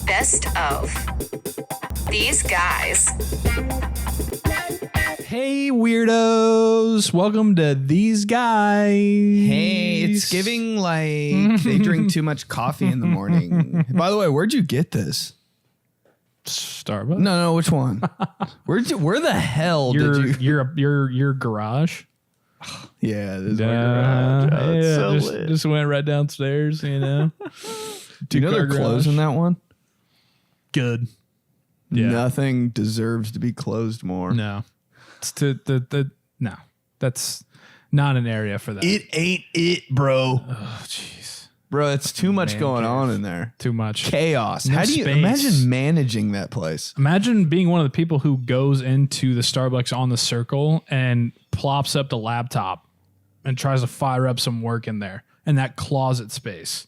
Best of These Guys. Hey, weirdos. Welcome to These Guys. Hey, it's giving like they drink too much coffee in the morning. By the way, where'd you get this? Starbucks? No, which one? Where the hell did you? Your garage? Yeah, this is my garage. Oh, it's so lit. Just went right downstairs, you know. Do you know they're closing that one? Good. Yeah. Nothing deserves to be closed more. No. It's no. That's not an area for that. It ain't it, bro. Oh, jeez. Bro, it's too much going on in there. Too much. Chaos. No How do you space. imagine managing that place? Imagine being one of the people who goes into the Starbucks on the circle and plops up the laptop and tries to fire up some work in there in that closet space.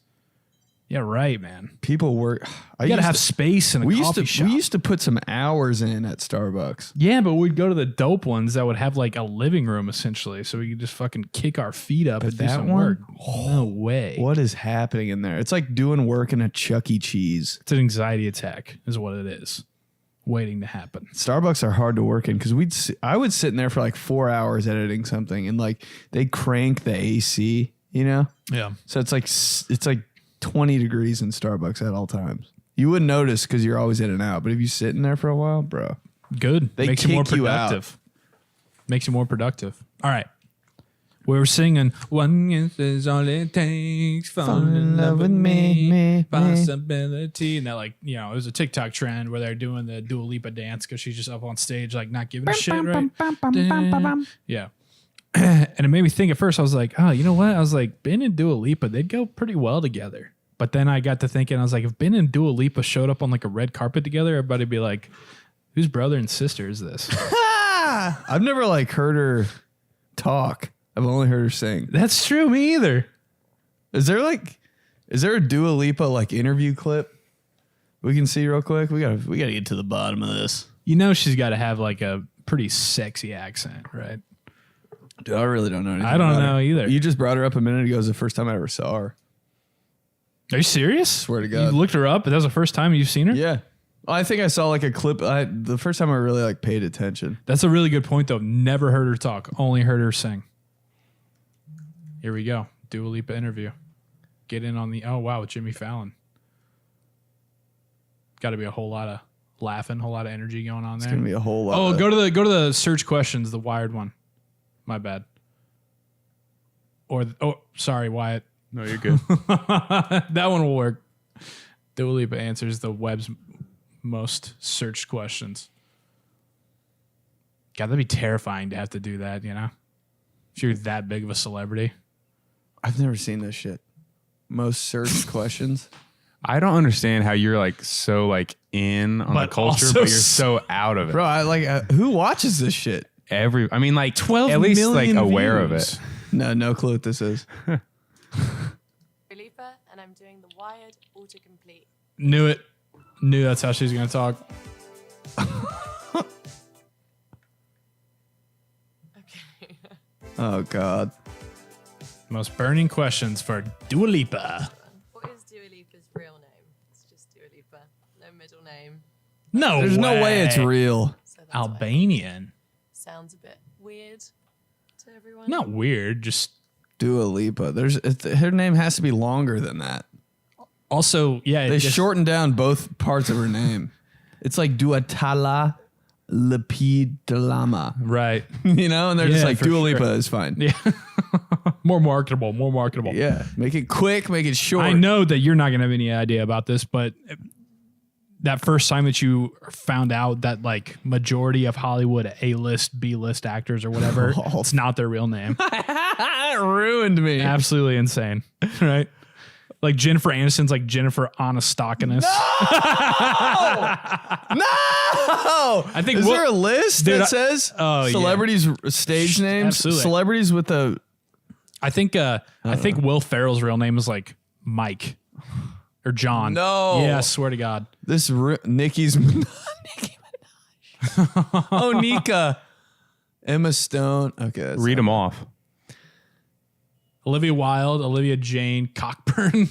Yeah, right, man. People work. You gotta have space in a coffee shop. We used to put some hours in at Starbucks. Yeah, but we'd go to the dope ones that would have like a living room essentially, so we could just fucking kick our feet up and do some work. No way. What is happening in there? It's like doing work in a Chuck E. Cheese. It's an anxiety attack, is what it is, waiting to happen. Starbucks are hard to work in because I would sit in there for like 4 hours editing something, and like they crank the AC, you know. Yeah. So it's like 20 degrees in Starbucks at all times. You wouldn't notice because you're always in and out, but if you sit in there for a while, bro, good. They makes you more kick you productive. Makes you more productive. All right. We were singing "One is all it takes, fall in love with me, possibility," and that, like, you know, it was a TikTok trend where they're doing the Dua Lipa dance because she's just up on stage, like, not giving a shit, right? Yeah. And it made me think at first, I was like, oh, you know what? I was like, Ben and Dua Lipa, they'd go pretty well together. But then I got to thinking, I was like, if Ben and Dua Lipa showed up on like a red carpet together, everybody'd be like, whose brother and sister is this? I've never like heard her talk. I've only heard her sing. That's true. Me either. Is there a Dua Lipa like interview clip we can see real quick? We gotta get to the bottom of this. You know, she's got to have like a pretty sexy accent, right? Dude, I really don't know anything. I don't about know her. either. You just brought her up a minute ago. It was the first time I ever saw her. Are you serious? Swear to God. You looked her up, but that was the first time you've seen her? Yeah. I think I saw like a clip. The first time I really like paid attention. That's a really good point, though. Never heard her talk. Only heard her sing. Here we go. Dua Lipa interview. Get in on the... Oh, wow. Jimmy Fallon. Got to be a whole lot of laughing, whole lot of energy going on there. It's going to be a whole lot. Oh, go to the search questions, the Wired one. My bad. Sorry, Wyatt. No, you're good. That one will work. Dua Lipa answers the web's most searched questions. God, that'd be terrifying to have to do that, you know? If you're that big of a celebrity. I've never seen this shit. Most searched questions. I don't understand how you're like so like in on the culture, also but you're so out of it. Bro, I like who watches this shit? I mean, like 12 at least like million aware views. of it. No clue what this is. Lipa, and I'm doing the wired autocomplete. Knew it. Knew that's how she's going to talk. Okay. Oh God. Most burning questions for Dua Lipa. What is Dua Lipa's real name? It's just Dua Lipa. No middle name. No There's no way it's real. So that's why Albanian. it sounds a bit weird to everyone. Not weird, just... Dua Lipa. Her name has to be longer than that. Also, yeah. They shortened down both parts of her name. It's like 𝗦𝗛𝗢𝗪𝗏𝗪. Right. You know, and they're just Yeah, like, for Dua sure. Lipa is fine. Yeah. More marketable. Yeah. Make it quick, make it short. I know that you're not going to have any idea about this, but that first time that you found out that like majority of Hollywood A-list, B-list actors or whatever, it's not their real name. It ruined me. Absolutely insane. Right? Like Jennifer Aniston's like Jennifer Anastakinis. No! I think is there a list Dude, that says yeah. celebrities stage names? Absolutely. Celebrities with a... I think Will Ferrell's real name is like Mike or John. No. Yeah, I swear to God. This Nicki's... Nicki Minaj. Oh, Nika. Emma Stone. Okay. That's Read them off. Olivia Wilde, Olivia Jane Cockburn.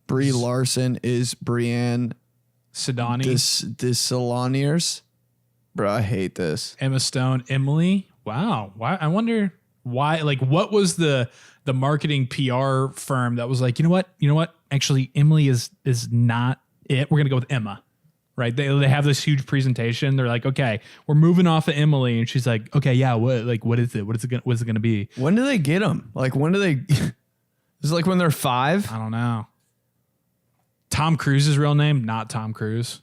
Brie Larson is Brienne Sidani, 𝗨𝗪𝗧𝗓. Bro, I hate this. Emma Stone, Emily. Wow. Why? I wonder why. Like, what was the marketing PR firm that was like, you know what? Actually, Emily is not it. We're gonna go with Emma. Right? They have this huge presentation. They're like, okay, we're moving off of Emily, and she's like, okay, yeah, what is it? What's it gonna be? When do they get them? Like, when do they? Is it like when they're 5? I don't know. Tom Cruise's real name, not Tom Cruise.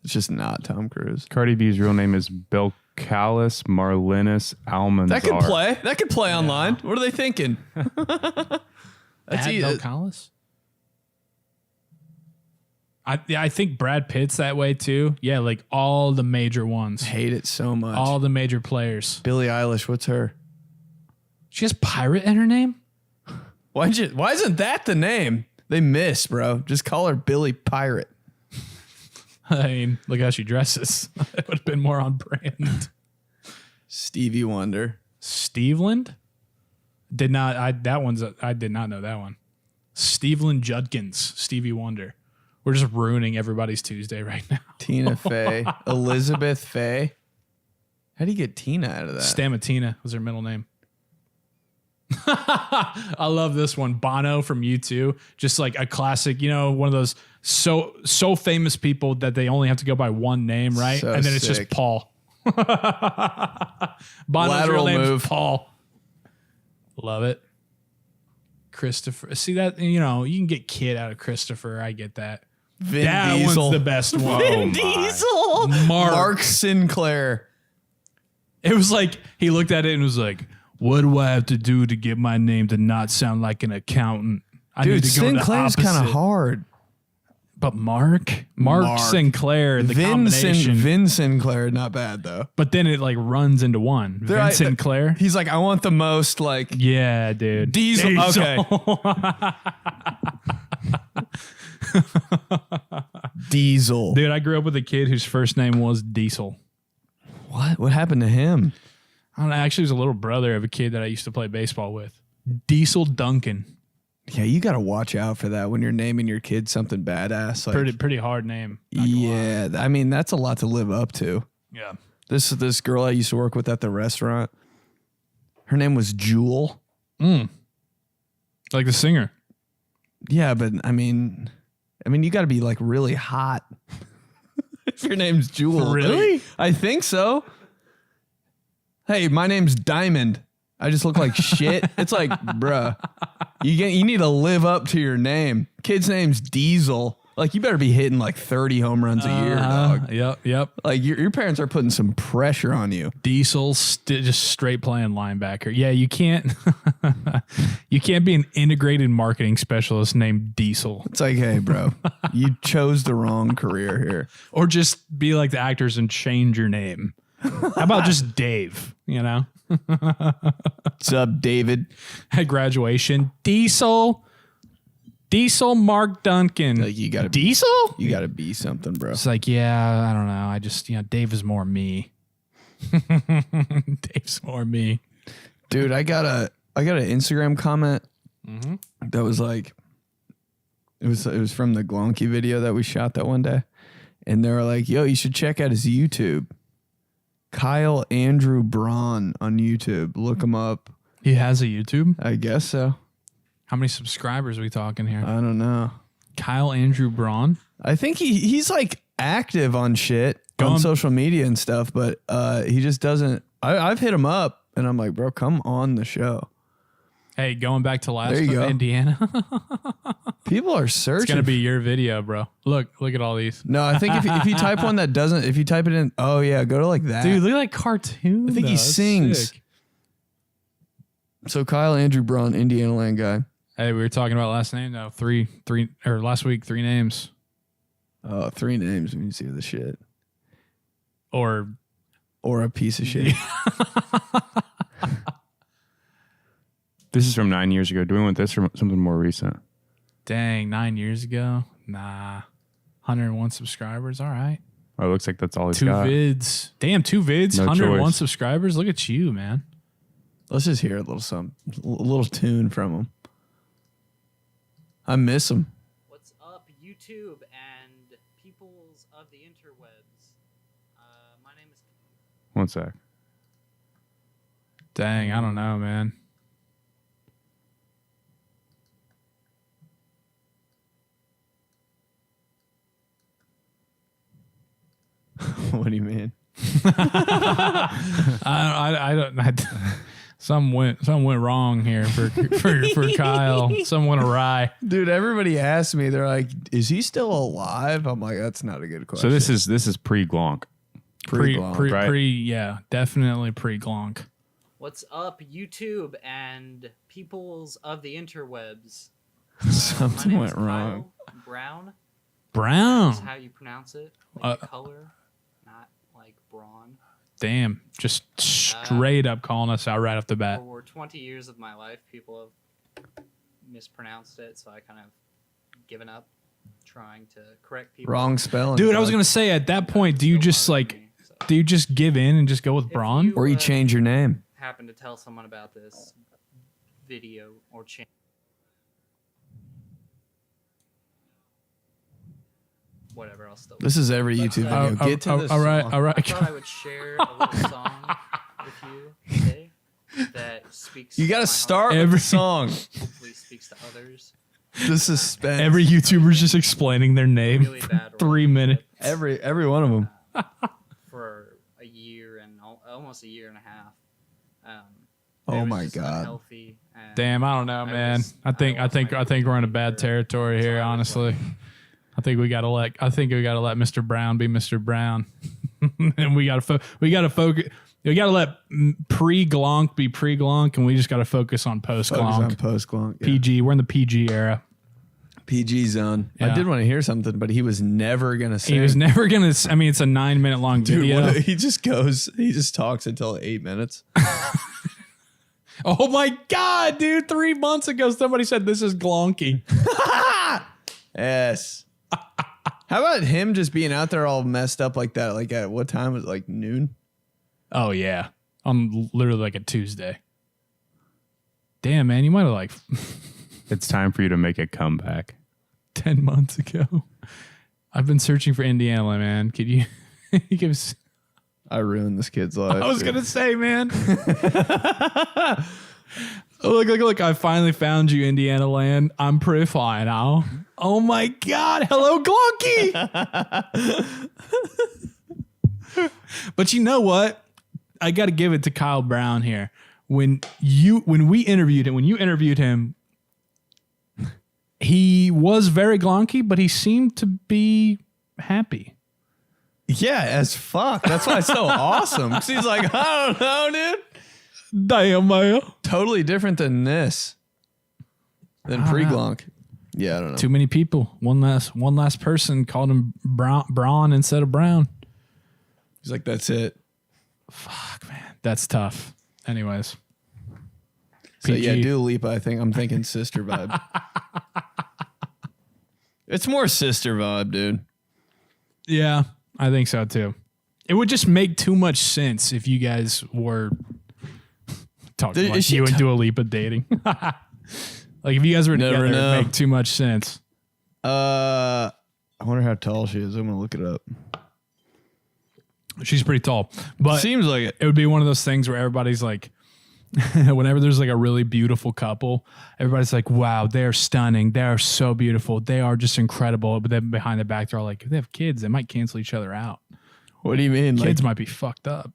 It's just not Tom Cruise. Cardi B's real name is 𝗨𝗪𝗪𝗦 That could play. That could play online. What are they thinking? That's Bill Callis. I think Brad Pitt's that way too. Yeah, like all the major ones. Hate it so much. All the major players. Billie Eilish, what's her? She has pirate in her name? Why isn't that the name? They miss, bro. Just call her Billy Pirate. I mean, look how she dresses. It would have been more on brand. Stevie Wonder. Steveland? I did not know that one. Steveland Judkins, Stevie Wonder. We're just ruining everybody's Tuesday right now. Tina Fey. Elizabeth Fey. How do you get Tina out of that? Stamatina was her middle name. I love this one. Bono from U2. Just like a classic, one of those so famous people that they only have to go by one name, right? So and then it's sick. just Paul. Bono's Lateral real name move. is Paul. Love it. Christopher. See that? You can get Kid out of Christopher. I get that. Vin That Diesel. one's the best one. Vin Diesel. Mark Sinclair. It was like, he looked at it and was like, what do I have to do to get my name to not sound like an accountant? I Dude, need to go Sinclair's kind of hard. But Mark Sinclair, the combination. Vin Sinclair, not bad though. But then it like runs into one. Vin Sinclair. He's like, I want the most like Yeah, dude. Diesel. Okay. Diesel. Dude, I grew up with a kid whose first name was Diesel. What happened to him? I don't know. Actually, he was a little brother of a kid that I used to play baseball with. Diesel Duncan. Yeah, you got to watch out for that when you're naming your kid something badass. Like, Pretty hard name. Not gonna yeah, I mean that's a lot to live up to. Yeah. This girl I used to work with at the restaurant, her name was Jewel. Like the singer. Yeah, but I mean you got to be like really hot if your name's Jewel. Really? I think so. Hey, my name's Diamond. I just look like shit. It's like, bruh, you need to live up to your name. Kid's name's Diesel. Like, you better be hitting like 30 home runs a year, dog. Yep. Like, your parents are putting some pressure on you. Diesel, just straight playing linebacker. Yeah, you can't be an integrated marketing specialist named Diesel. It's like, hey, bro, you chose the wrong career here. Or just be like the actors and change your name. How about just Dave, What's up, David? At graduation, Diesel Mark Duncan. Like, you gotta Diesel? You got to be something, bro. It's like, yeah, I don't know. I just, Dave is more me. Dave's more me. Dude, I got an Instagram comment that was like, it was from the Glonky video that we shot that one day. And they were like, yo, you should check out his YouTube. Kyle Andrew Braun on YouTube. Look him up. He has a YouTube? I guess so. How many subscribers are we talking here? I don't know. Kyle Andrew Braun? I think he's like active on shit Go on on. social media and stuff, but he just doesn't. I've hit him up and I'm like, bro, come on the show. Hey, going back to last There you go. Indiana. People are searching. It's gonna be your video, bro. Look at all these. No, I think if you type one that doesn't, if you type it in, oh yeah, go to like that. Dude, look at that cartoon. I think he That's sings. sick. So Kyle Andrew Braun, Indiana land guy. Hey, we were talking about last name now. Last week, 3 names. 3 names when you see the shit. Or A piece of shit. This is from 9 years ago. Do we want this or something more recent? dang, 9 years ago. Nah. 101 subscribers. All right. Oh, it looks like that's all he's 2 got. vids. Damn, 2 vids, No 101 choice. subscribers. Look at you, man. Let's just hear a little tune from him. I miss him. YouTube and peoples of the interwebs. My name is... One sec. Dang, I don't know, man. What do you mean? I don't. Something went wrong here for Kyle. Something went awry. Dude, everybody asks me, they're like, is he still alive? I'm like, that's not a good question. So this is pre-Glonk. Yeah, definitely pre-Glonk. What's up, YouTube and peoples of the interwebs? Something my name went is wrong. Kyle Brown. Brown. That's how you pronounce it. Like the color, not like brawn. Damn, just straight up calling us out right off the bat. For 20 years of my life, people have mispronounced it, so I kind of given up trying to correct people. Wrong spelling. Dude, I was gonna say at that point, do you just do you just give in and just go with Braun? Or you change your name. Happen to tell someone about this video or change. Whatever, I'll still. This is every YouTube video. Get to this. All right. I thought I would share a little song with you today that speaks. You got my to start heart, with the song. hopefully speaks to others. The suspense. Every YouTuber's just explaining their name Really for bad 3 minutes. Every one of them. For a year and almost a year and a half. Oh it was my just God. unhealthy, and Damn, I don't know, man. I think we're in a bad territory here, honestly. I think we gotta let Mr. Brown be Mr. Brown, and we gotta focus. We gotta let pre-Glonk be pre-Glonk, and we just gotta focus on post-Glonk. Post-Glonk. Yeah. PG. We're in the PG era. PG zone. Yeah. I did want to hear something, but he was never gonna say. He was never gonna. I mean, it's a 9-minute long video. He just talks until 8 minutes. Oh my God, dude! 3 months ago, somebody said this is glonky. Yes. How about him just being out there all messed up like that? Like at what time was it? Like noon? Oh yeah, on literally like a Tuesday. Damn, man, you might have like It's time for you to make a comeback. 10 months ago. I've been searching for Indiana, man. Could you give us? I ruined this kid's life. I was gonna say, man. Look! I finally found you, Indiana land. I'm pretty fine now. Oh my God! Hello, Glonky. But you know what? I got to give it to Kyle Brown here. When you interviewed him, he was very glonky, but he seemed to be happy. Yeah, as fuck. That's why it's so awesome. 'Cause he's like, I don't know, dude. Damn, man. Totally different than this. Than pre-Glonk. Yeah, I don't know. Too many people. One last person called him Braun instead of Brown. He's like, that's it. Fuck, man. That's tough. Anyways. So PG. yeah, Dua Lipa, I'm thinking sister vibe. It's more sister vibe, dude. Yeah, I think so too. It would just make too much sense if you guys were talking Dude, like is she you and Dua Lipa dating. Like if you guys were Never together, know. it'd make too much sense. I wonder how tall she is. I'm gonna look it up. She's pretty tall, but Seems like it. it would be one of those things where everybody's like, whenever there's like a really beautiful couple, everybody's like, wow, they're stunning. They're so beautiful. They are just incredible. But then behind the back, they're all like, if they have kids, they might cancel each other out. What do you mean? Kids Like, might be fucked up.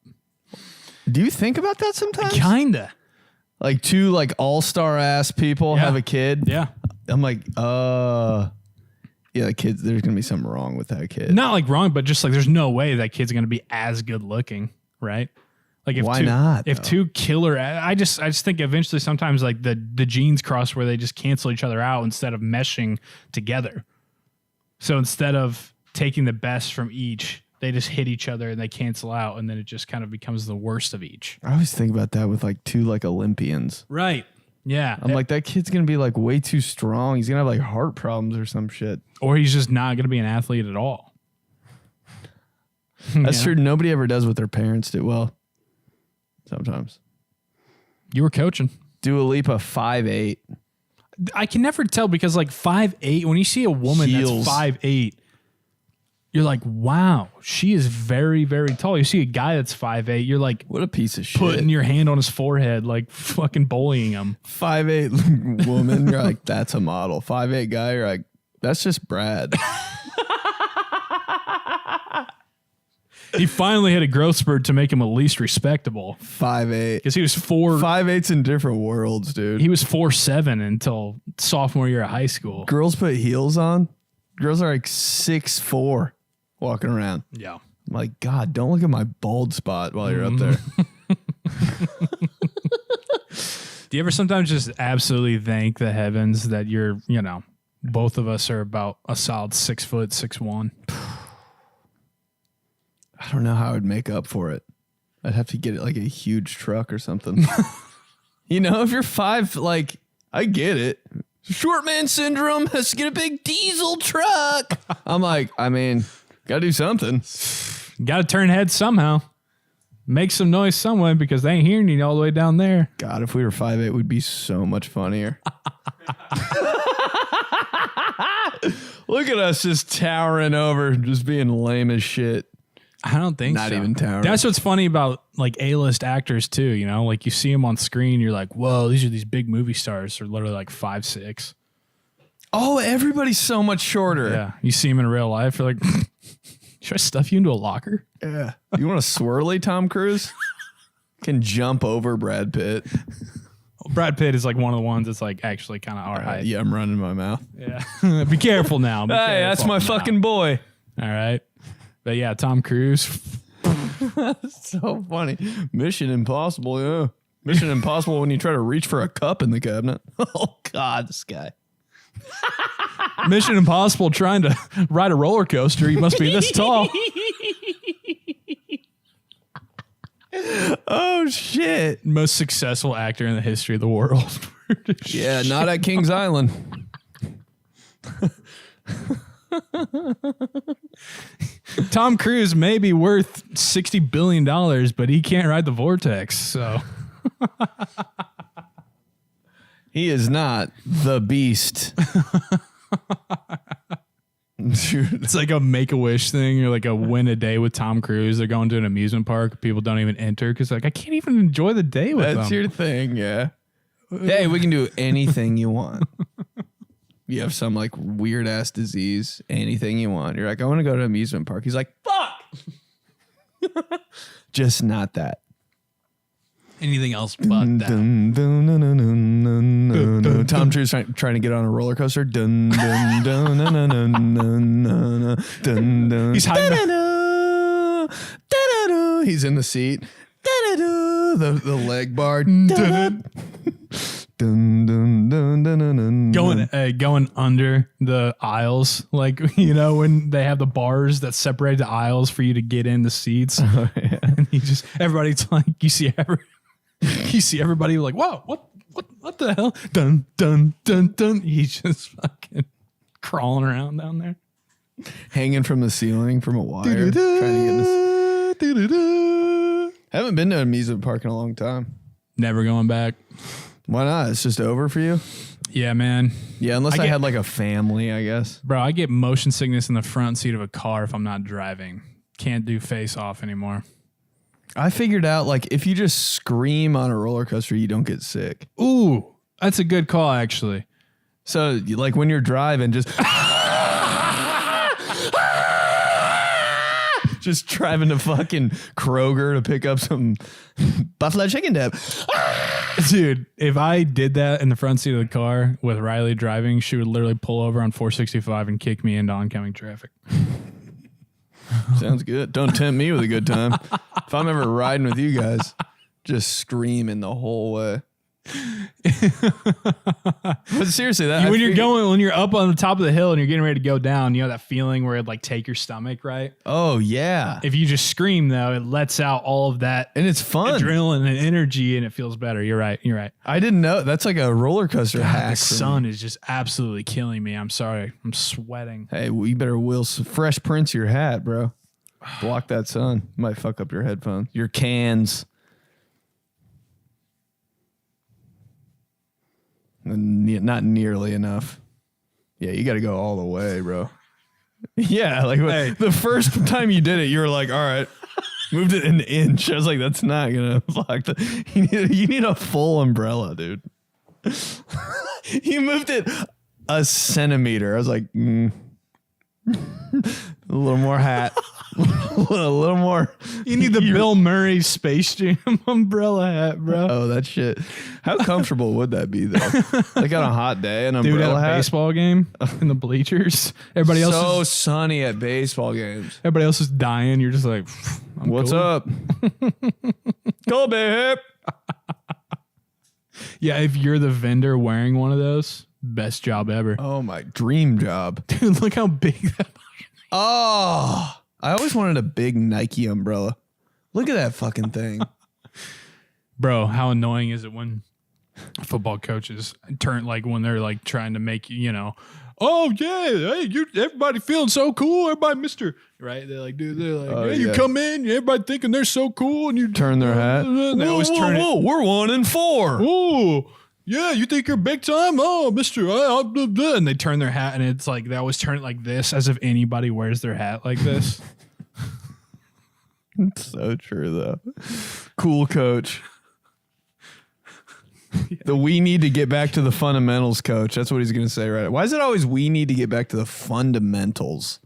do you think about that sometimes? Kinda. Like two like all-star ass people Yeah. have a kid. Yeah. I'm like, yeah, kids. There's gonna be something wrong with that kid. Not like wrong, but just like there's no way that kid's gonna be as good looking, right? Like if Why not, If though? two killer, I just think eventually sometimes like the genes cross where they just cancel each other out instead of meshing together. So instead of taking the best from each, they just hit each other and they cancel out, and then it just kind of becomes the worst of each. I always think about that with like two like Olympians. Right. Yeah. I'm like, that kid's gonna be like way too strong. He's gonna have like heart problems or some shit. Or he's just not gonna be an athlete at all. That's Yeah. true. Nobody ever does what their parents do. Well, sometimes. You were coaching. Dua Lipa 5'8". I can never tell because like 5'8", when you see a woman Heels. that's 5'8", you're like, wow, she is very, very tall. You see a guy that's 5'8", you're like, What a piece of shit. putting your hand on his forehead, like fucking bullying him. 5'8" woman, you're like, that's a model. 5'8" guy, you're like, that's just Brad. He finally had a growth spurt to make him at least respectable 5'8". because he was 5'8's in different worlds, dude. He was 4'7" until sophomore year of high school. Girls put heels on. Girls are like 6'4" walking around. Yeah. I'm like, God, don't look at my bald spot while you're up there. Do you ever sometimes just absolutely thank the heavens that you're, both of us are about a solid 6 foot, 6'1"? I don't know how I would make up for it. I'd have to get it like a huge truck or something. If you're 5, like, I get it. Short man syndrome has to get a big diesel truck. I'm like, gotta do something. Got to turn heads somehow. Make some noise somewhere because they ain't hearing you all the way down there. God, if we were 5'8", we'd be so much funnier. Look at us just towering over, just being lame as shit. I don't think Not so. even towering. That's what's funny about like A-list actors too, like you see them on screen, you're like, whoa, these are these big movie stars. They're literally like 5'6". Oh, everybody's so much shorter. Yeah. You see them in real life, you're like, should I stuff you into a locker? Yeah. You want a swirly Tom Cruise? Can jump over Brad Pitt. Brad Pitt is like one of the ones that's like actually kind of our height. Yeah, I'm running my mouth. Yeah. Be careful now. Hey, that's my fucking boy. All right. But yeah, Tom Cruise. So funny. Mission Impossible, yeah. Mission Impossible when you try to reach for a cup in the cabinet. Oh, God, this guy. Mission Impossible trying to ride a roller coaster. You must be this tall. Oh, shit. Most successful actor in the history of the world. Yeah, not at Kings Island. Tom Cruise may be worth $60 billion, but he can't ride the vortex. So He is not the beast. Dude. it's like a Make-A-Wish thing or like a win a day with Tom Cruise. They're going to an amusement park. People don't even enter because like I can't even enjoy the day with That's them. your thing, yeah. Hey, we can do anything you want. You have some like weird ass disease, anything you want. You're like, I want to go to an amusement park. He's like, fuck. Just not that. Anything else but that. Tom Cruise trying to get on a roller coaster. He's hiding. He's in the seat. The leg bar. Going under the aisles, like when they have the bars that separate the aisles for you to get in the seats, and everybody's like, you see everybody like, whoa, what the hell? Dun dun dun dun. He's just fucking crawling around down there, hanging from the ceiling from a wire, trying to get in this. Haven't been to an amusement park in a long time. Never going back. Why not? It's just over for you? Yeah, man. Yeah, unless I had like a family, I guess. Bro, I get motion sickness in the front seat of a car if I'm not driving. Can't do face off anymore. I figured out like if you just scream on a roller coaster, you don't get sick. Ooh, that's a good call, actually. So like when you're driving, just driving to fucking Kroger to pick up some buffalo chicken dip. Dude, if I did that in the front seat of the car with Riley driving, she would literally pull over on 465 and kick me into oncoming traffic. Sounds good. Don't tempt me with a good time. If I'm ever riding with you guys, just screaming the whole way. But seriously, when you're up on the top of the hill and you're getting ready to go down, that feeling where it'd like take your stomach, right? Oh yeah. If you just scream though, it lets out all of that and it's fun, adrenaline and energy, and it feels better. You're right. I didn't know that's like a roller coaster hack. The sun is just absolutely killing me. I'm sorry. I'm sweating. Hey, well, you better Fresh Prince your hat, bro. Block that sun. Might fuck up your headphones. Your cans. Not nearly enough. Yeah, you got to go all the way, bro. Yeah, like the first time you did it, you were like, all right, moved it an inch. I was like, that's not going to block you need a full umbrella, dude. You moved it a centimeter. I was like, a little more hat. A little more. You need the Bill Murray Space Jam umbrella hat, bro. Oh, that shit. How comfortable would that be, though? Like on a hot day, an Dude, umbrella at a hat. baseball game in the bleachers. Everybody else So is, sunny at baseball games. everybody else is dying. You're just like, What's cool. up? Go, babe. Yeah, if you're the vendor wearing one of those, best job ever. Oh, my dream job. Dude, look how big that. Oh, I always wanted a big Nike umbrella. Look at that fucking thing. Bro, how annoying is it when football coaches turn, like when they're like trying to make you, oh yeah, hey, everybody feeling so cool, everybody Mr. Right? They're like, dude, they're like, Oh, you yeah. come in, everybody thinking they're so cool, and you Turn their hat. And they always turn it. We're 1-4. Oh, yeah, you think you're big time? Oh, Mister, and they turn their hat, and it's like they always turn it like this, as if anybody wears their hat like this. It's so true, though. Cool coach. We need to get back to the fundamentals, coach. That's what he's going to say, right? Why is it always we need to get back to the fundamentals?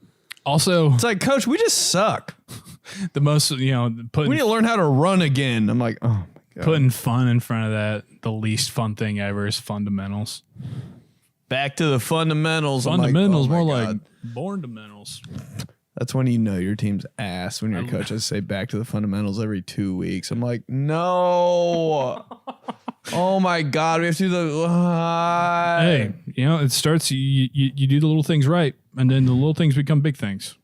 Also, It's like, coach, we just suck. the most, We need putting to learn how to run again. I'm like, oh, my God. putting fun in front of that, the least fun thing ever is fundamentals. Back to the fundamentals. I'm like, Fundamentals, oh my more God. like born-damentals. That's when you know your team's ass, when your coach has to say back to the fundamentals every 2 weeks. I'm like, no. Oh my God, we have to do the. Hey, it starts, you do the little things right, and then the little things become big things.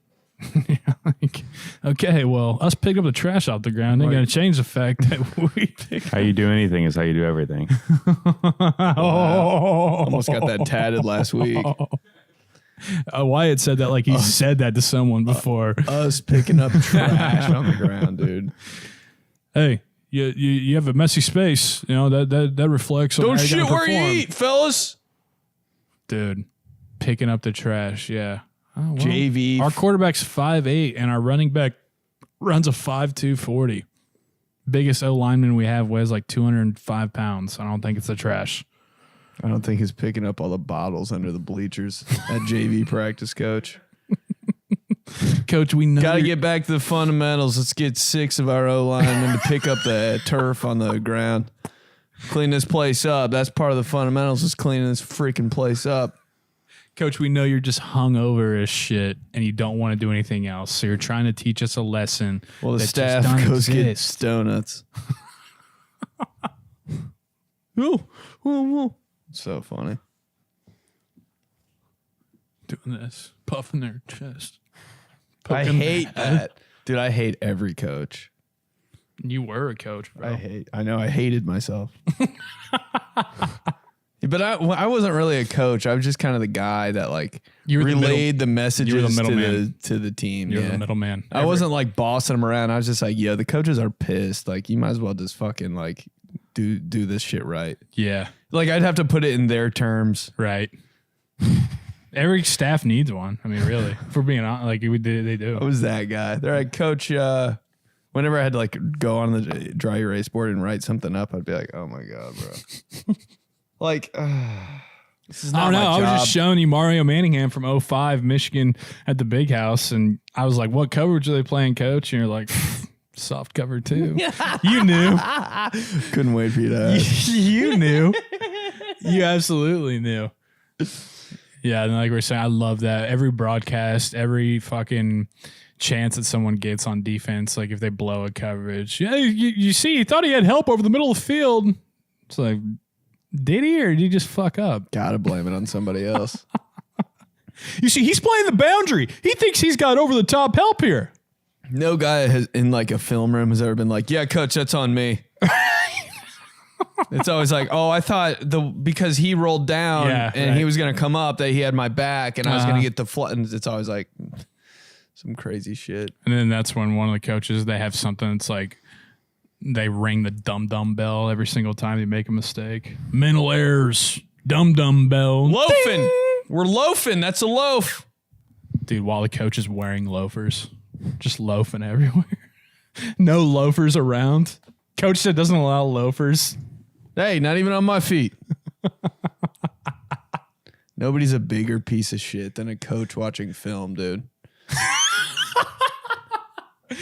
Okay, well, us picking up the trash off the ground ain't going to change the fact that we pick How you do anything is how you do everything. Almost got that tatted last week. Wyatt said that like he said that to someone before. Us picking up trash on the ground, dude. Hey, you have a messy space. That reflects on Don't how you're shit gonna where you perform. eat, fellas. Dude. Picking up the trash, yeah. Oh, well, JV. Our quarterback's 5'8", and our running back runs a 5'2", 40. Biggest O lineman we have weighs like 205 pounds. I don't think it's the trash. I don't think he's picking up all the bottles under the bleachers at JV practice, coach. Coach, we know Got to you're- get back to the fundamentals. Let's get 6 of our O linemen to pick up the turf on the ground. Clean this place up. That's part of the fundamentals, is cleaning this freaking place up. Coach, we know you're just hungover as shit and you don't want to do anything else. So you're trying to teach us a lesson. Well, the that staff just don't goes get exist. donuts. So funny. Doing this, puffing their chest. I Poking hate their head. that. Dude, I hate every coach. You were a coach, bro. I know I hated myself. But I wasn't really a coach. I was just kind of the guy that like You were the relayed the messages you were the to middleman. the team. You're yeah. the middleman. I wasn't like bossing them around. I was just like, yeah, the coaches are pissed. Like, you might as well just fucking like do this shit right. Yeah, Like, I'd have to put it in their terms. right. Every staff needs one. I mean, really, if we're being honest, like they do. I was that guy. They're like, coach, whenever I had to like go on the dry erase board and write something up, I'd be like, oh my God, bro. Like, this is I not don't know. my I was job. just showing you Mario Manningham from 05, Michigan at the Big House, and I was like, "What coverage are they playing, Coach?" And you're like, "Soft cover too." You knew. Couldn't wait for you to ask. You knew. You absolutely knew. Yeah, and like we're saying, I love that. Every broadcast, every fucking chance that someone gets on defense, like if they blow a coverage, yeah, you see, he thought he had help over the middle of the field. It's like, did he, or did he just fuck up? Gotta blame it on somebody else. You see, he's playing the boundary. He thinks he's got over the top help here. No guy has in like a film room has ever been like, yeah, coach, that's on me. It's always like, oh, I thought because he rolled down and he was gonna come up that he had my back and I was gonna get the flood. And it's always like some crazy shit. And then that's when one of the coaches, they have something that's like, they ring the dum-dum bell every single time they make a mistake. Mental errors. Dum bell. Loafing. We're loafing. That's a loaf. Dude, while the coach is wearing loafers. Just loafing everywhere. No loafers around. Coach said doesn't allow loafers. Hey, not even on my feet. Nobody's a bigger piece of shit than a coach watching film, dude.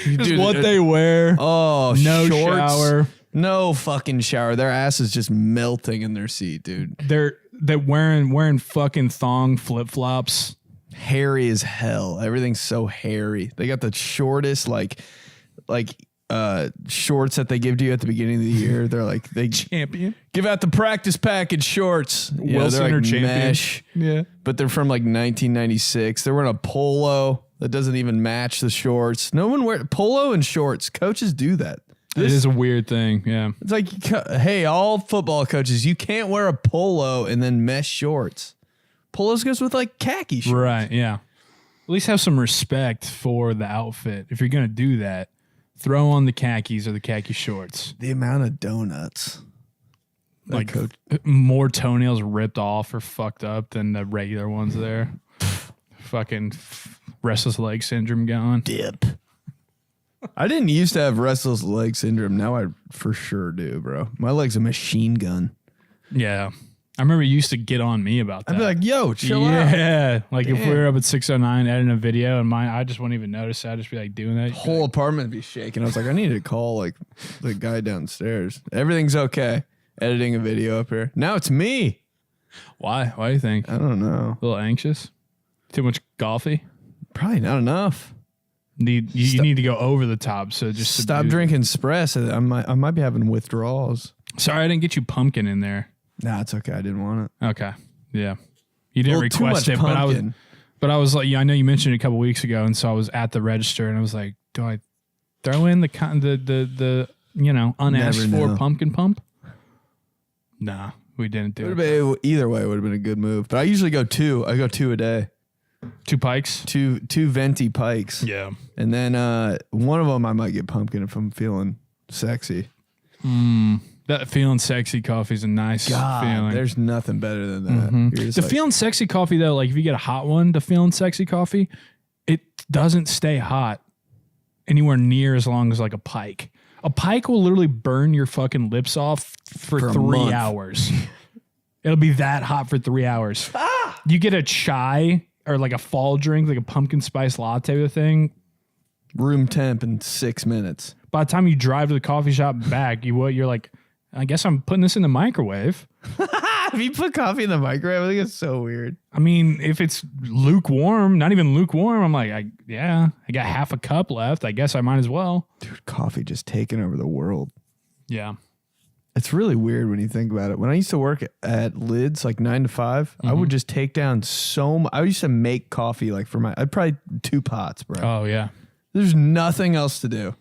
Just what they wear. Oh, No shorts, shower. no fucking shower. Their ass is just melting in their seat, dude. They're wearing fucking thong flip flops. Hairy as hell. Everything's so hairy. They got the shortest shorts that they give to you at the beginning of the year. They're like they Champion. give out the practice package shorts. You know, Wilson they're or like champion. mesh, Yeah. but they're from like 1996. They're wearing a polo that doesn't even match the shorts. No one wears polo and shorts. Coaches do that. It is a weird thing. Yeah. It's like, hey, all football coaches, you can't wear a polo and then mesh shorts. Polos goes with like khaki shorts. Right. Yeah. At least have some respect for the outfit. If you're going to do that, throw on the khakis or the khaki shorts. The amount of donuts. Like coach. more toenails ripped off or fucked up than the regular ones there. Fucking restless leg syndrome going. Dip. I didn't used to have restless leg syndrome. Now I for sure do, bro. My leg's a machine gun. Yeah. I remember you used to get on me about that. I'd be like, yo, chill out. Yeah. Like if we Damn. were up at 609 editing a video and I just wouldn't even notice it. I'd just be like doing that. Whole apartment would be shaking. I was like, I need to call like the guy downstairs. Everything's okay. Editing a video up here. Now it's me. Why? Why do you think? I don't know. A little anxious? Too much coffee? Probably not enough. You need to go over the top. So just Stop subdue- drinking espresso. I might be having withdrawals. Sorry, I didn't get you pumpkin in there. Nah, it's okay. I didn't want it. Okay. Yeah. You didn't Well, too request much it, pumpkin. but I was like, yeah, I know you mentioned it a couple weeks ago, and so I was at the register and I was like, do I throw in the unasked Never for know. pumpkin pump? Nah, we didn't do it. Either way, it would have been a good move. But I usually go two. I go 2 a day. 2 pikes? Two venti pikes. Yeah. And then one of them I might get pumpkin if I'm feeling sexy. That feeling sexy coffee is a nice feeling. There's nothing better than that. You're just The like, feeling sexy coffee though, like if you get a hot one, the feeling sexy coffee, it doesn't stay hot anywhere near as long as like a pike. A pike will literally burn your fucking lips off for a 3 month. hours. It'll be that hot for 3 hours. You get a chai or like a fall drink, like a pumpkin spice latte or thing. room temp in 6 minutes. By the time you drive to the coffee shop back, you're like, I guess I'm putting this in the microwave. If you put coffee in the microwave, I think it's so weird. I mean, if it's lukewarm, not even lukewarm, I'm like, I got half a cup left. I guess I might as well. Dude, coffee just taking over the world. Yeah. It's really weird when you think about it. When I used to work at Lids, like 9 to 5, I would just take down so much. I used to make coffee like I'd probably 2 pots, bro. Oh, yeah. There's nothing else to do.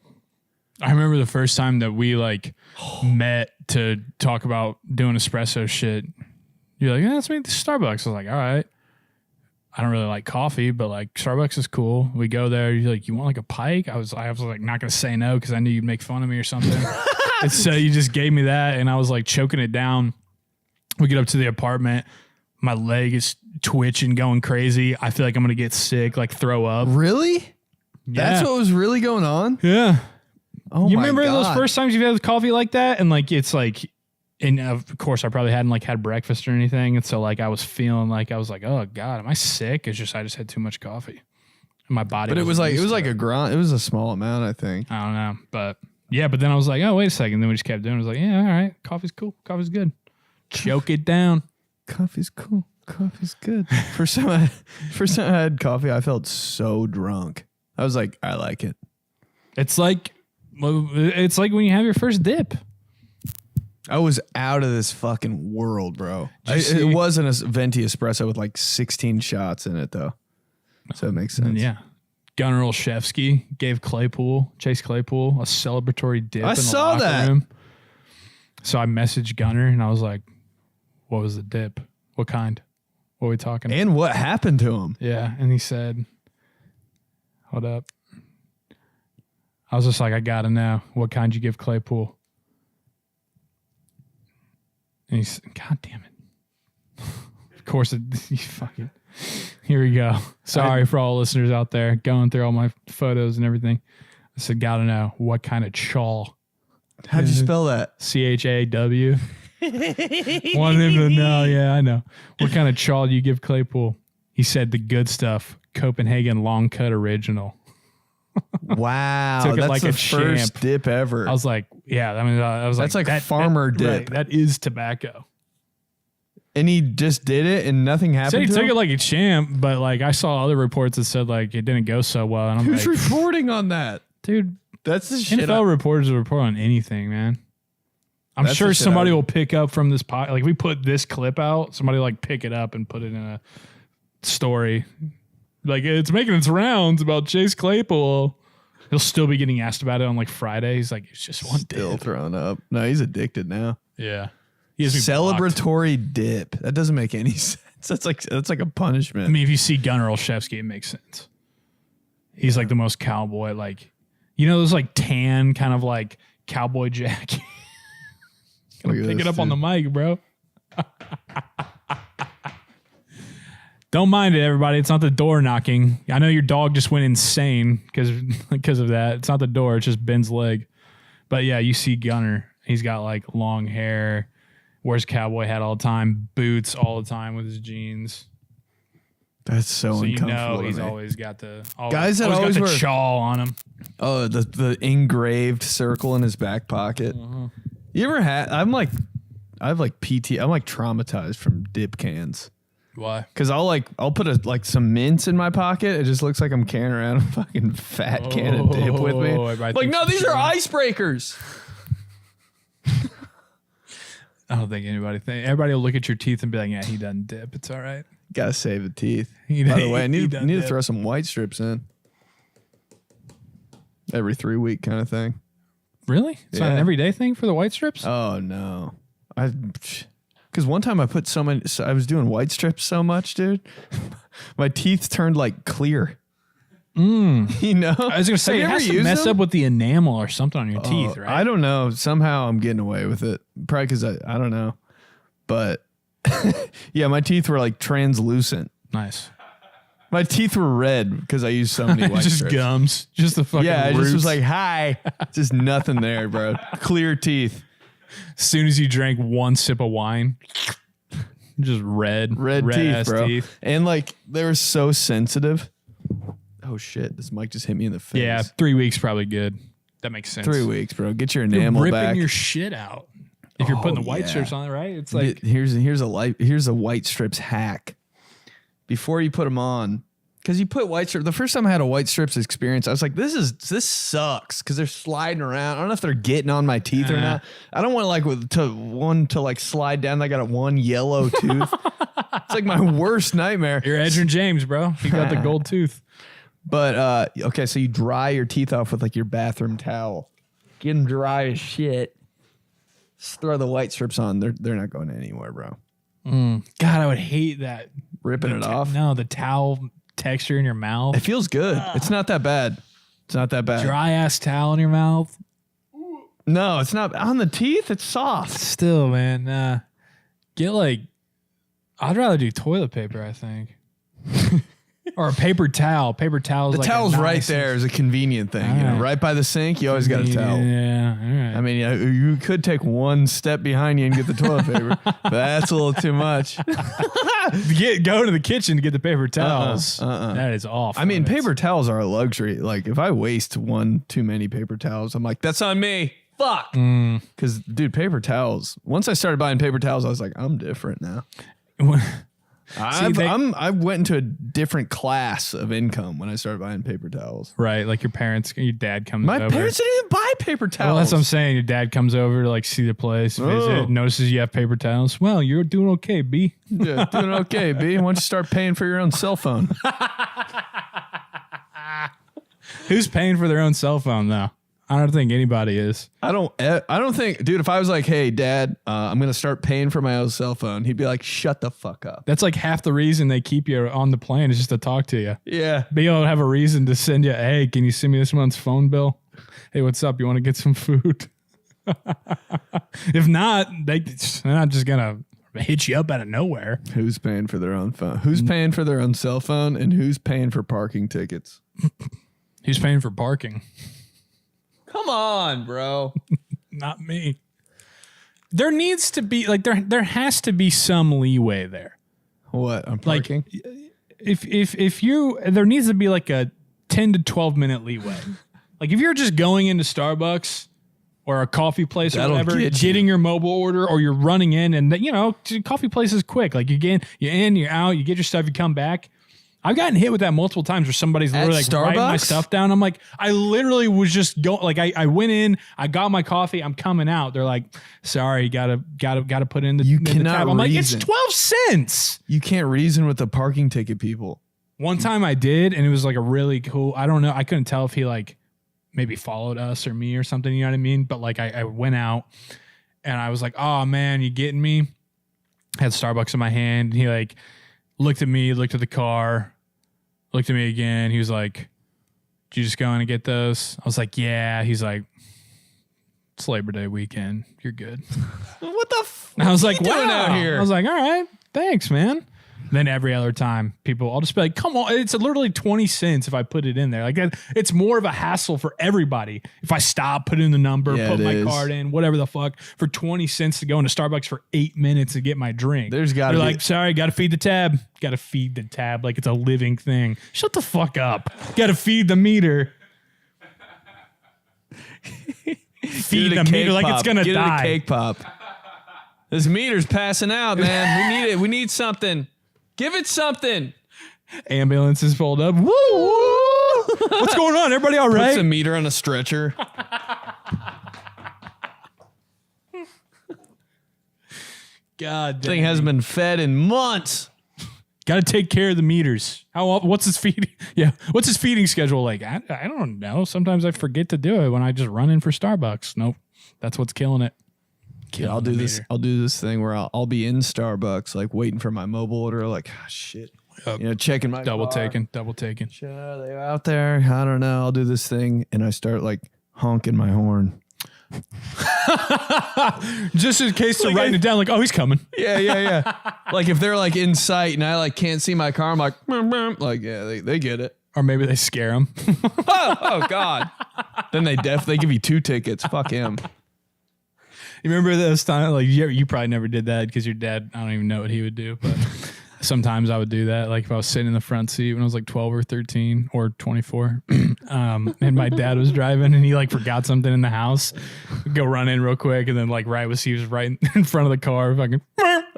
I remember the first time that we like met to talk about doing espresso shit. You're like, yeah, let's make the Starbucks. I was like, all right. I don't really like coffee, but like Starbucks is cool. We go there. You're like, you want like a pike? I was like not gonna say no because I knew you'd make fun of me or something. And so you just gave me that, and I was like choking it down. We get up to the apartment. My leg is twitching, going crazy. I feel like I'm gonna get sick, like throw up. Really? That's Yeah. what was really going on? Yeah. Oh You my remember God. those first times you've had coffee like that? And like, it's like, and of course I probably hadn't like had breakfast or anything. And so like, I was feeling like, I was like, oh God, am I sick? It's just, I just had too much coffee. And my body. But it was wasn't used to like a grind. It was a small amount, I think. I don't know. But yeah, but then I was like, oh, wait a second. Then we just kept doing it. I was like, yeah, all right. Coffee's cool. Coffee's good. Choke it down. Coffee's cool. Coffee's good. First time I had coffee, I felt so drunk. I was like, I like it. It's like when you have your first dip. I was out of this fucking world, bro. Did you see- It wasn't a venti espresso with like 16 shots in it, though. So it makes sense. And yeah. Gunnar Olszewski gave Chase Claypool, a celebratory dip. I in the saw locker that. room. So I messaged Gunnar and I was like, what was the dip? What kind? What are we talking about? And what happened to him? Yeah. And he said, hold up. I was just like, I got to know. What kind you give Claypool? And he's, God damn it. Of course, you fucking. Here we go. Sorry for all listeners out there going through all my photos and everything. I said, gotta know what kind of chaw. How'd you spell that? CHAW. Wanted him to know. Yeah, I know. What kind of chaw do you give Claypool? He said the good stuff. Copenhagen long cut original. Wow, Took it that's like the a first champ. dip ever. I was like, yeah. I mean, I was That's like that, farmer that, dip. right, that is tobacco. And he just did it, and nothing happened. Said he to took him? it like a champ, but like I saw other reports that said like it didn't go so well. And I'm Who's like, reporting on that? dude, That's the shit. NFL reporters will report on anything, man. I'm That's sure the shit somebody I- will pick up from this pod. Like if we put this clip out, somebody will, like pick it up and put it in a story. Like it's making its rounds about Chase Claypool. He'll still be getting asked about it on like Friday. He's like, it's just one Still dip. throwing up. No, he's addicted now. Yeah. He has me blocked. Celebratory dip. That doesn't make any sense. That's like a punishment. I mean, if you see Gunnar Olszewski, it makes sense. He's like the most cowboy, like, you know, those like tan kind of like cowboy jacket. Gonna Look at pick this, it up on the dude. mic, bro. Don't mind it, everybody. It's not the door knocking. I know your dog just went insane because of that. It's not the door. It's just Ben's leg. But yeah, you see Gunnar. He's got like long hair, wears cowboy hat all the time, boots all the time with his jeans. That's so So you uncomfortable. know to he's me. always got the Guys that always got the wear- shawl on him. Oh, the engraved circle in his back pocket. You ever had? I have like PT. I'm like traumatized from dip cans. Why? Cause I'll put some mints in my pocket. It just looks like I'm carrying around a fucking fat can of dip with me. everybody Like, thinks no, these you're- are icebreakers. I don't think everybody will look at your teeth and be like, yeah, he doesn't dip. It's all right. Gotta save the teeth. He- By the way, I he need doesn't to dip. throw some white strips in. Every 3 week kind of thing. Really? It's not an Yeah. everyday thing for the white strips? Oh no, because one time I put I was doing white strips so much, dude. My teeth turned like clear. You know, I was gonna say it has to mess up with the enamel or something on your teeth, right? I don't know. Somehow I'm getting away with it. Probably because I don't know, but yeah, my teeth were like translucent. Nice. My teeth were red because I used so many white Just strips. gums. Just the fucking Yeah, I just was roots. like, hi. Just nothing there, bro. Clear teeth. As soon as you drank one sip of wine, just red Teeth, ass bro. teeth. And like they were so sensitive. Oh shit, this mic just hit me in the face. Yeah, 3 weeks probably good. That makes sense. 3 weeks, bro. Get your You're enamel ripping back. your shit out. If you're putting the white yeah. strips on it, right? It's like here's a white strips hack. Before you put them on, because you put white strips. The first time I had a white strips experience, I was like, this sucks because they're sliding around. I don't know if they're getting on my teeth or not. I don't want to slide down. I got one yellow tooth. It's like my worst nightmare. you're Edgerrin James, bro. You got the gold tooth. But okay, so you dry your teeth off with like your bathroom towel. Get them dry as shit. Just throw the white strips on. They're not going anywhere, bro. God, I would hate that. Ripping it off. No, the towel texture in your mouth. It feels good. It's not that bad. It's not that bad. Dry ass towel in your mouth. No, it's not on the teeth. It's soft. Still, man. Get like, I'd rather do toilet paper, I think. Or a paper towel. Paper towel. The like towel's right nice there is a convenient thing. All You know, right. right by the sink, you always got a towel. Yeah. All right. I mean, you could take one step behind you and get the toilet paper, but that's a little too much. Go to the kitchen to get the paper towels. uh-uh. That is off. I mean, limits. paper towels are a luxury. Like, if I waste one too many paper towels, I'm like, that's on me. Fuck. Because, dude, paper towels. Once I started buying paper towels, I was like, I'm different now. I went into a different class of income when I started buying paper towels. Right, like your dad comes My over. parents didn't even buy paper towels. Well, that's what I'm saying. Your dad comes over to like see the place, visit, notices you have paper towels. Well, you're doing okay, B. Yeah, doing okay, B. Why don't you start paying for your own cell phone? Who's paying for their own cell phone though? I don't think anybody is. I don't think, dude, if I was like, hey, Dad, I'm going to start paying for my own cell phone, he'd be like, shut the fuck up. That's like half the reason they keep you on the plane is just to talk to you. Yeah. Be able to have a reason to send you, hey, can you send me this month's phone bill? Hey, what's up? You want to get some food? If not, they're not just going to hit you up out of nowhere. Who's paying for their own phone? Who's paying for their own cell phone? And who's paying for parking tickets? Who's paying for parking? Come on, bro. Not me. There needs to be like there has to be some leeway there. What? I'm Like parking? if you there needs to be like a 10 to 12 minute leeway. Like if you're just going into Starbucks or a coffee place or That'll whatever, get you. getting your mobile order, or you're running in and coffee place is quick. Like you're in, you're out, you get your stuff, you come back. I've gotten hit with that multiple times where somebody's literally like writing my Starbucks? stuff down. I'm like, I literally was just going, like I went in, I got my coffee, I'm coming out. They're like, sorry, gotta put in the, You in the cannot tab. I'm like, reason. it's 12 cents. You can't reason with the parking ticket people. One time I did, and it was like a really cool, I don't know, I couldn't tell if he like maybe followed us or me or something, you know what I mean? But like I went out and I was like, oh man, you getting me? I had Starbucks in my hand, and he like looked at me, looked at the car, looked at me again. He was like, did you just go in and get those? I was like, yeah. He's like, it's Labor Day weekend. You're good. What the f? And I was like, you doing wow. out here? I was like, all right, thanks, man. Then every other time, I'll just be like, come on, it's literally 20 cents if I put it in there. Like it's more of a hassle for everybody. If I stop, put in the number, Yeah, put it my is. card in, whatever the fuck, for 20 cents to go into Starbucks for 8 minutes to get my drink. There's gotta They're be- like, sorry, got to feed the tab. Got to feed the tab like it's a living thing. Shut the fuck up. Got to feed the meter. Feed Get it a the cake meter like it's pop. gonna Get die. it a cake pop. This meter's passing out, man. We need it. We need something. Give it something. Ambulances pulled up. Woo! What's going on? Everybody all Puts right? a meter on a stretcher. God damn. Thing hasn't been fed in months. Got to take care of the meters. What's his feeding? Yeah. What's his feeding schedule like? I don't know. Sometimes I forget to do it when I just run in for Starbucks. Nope. That's what's killing it. Yeah, I'll do this. I'll do this thing where I'll be in Starbucks, like waiting for my mobile order. Like, ah, shit. Checking my Double car. taking. Shit, are they out there? I don't know. I'll do this thing, and I start like honking my horn. Just in case they're writing it down, like, oh, he's coming. Yeah. Like if they're like in sight and I like can't see my car, I'm like, like yeah, they get it. Or maybe they scare him. Oh God. Then they give you 2 tickets. Fuck him. You remember those times? Like, you probably never did that because your dad, I don't even know what he would do, but sometimes I would do that. Like if I was sitting in the front seat when I was like 12 or 13 or 24, and my dad was driving and he like forgot something in the house, go run in real quick, and then like he was right in front of the car, fucking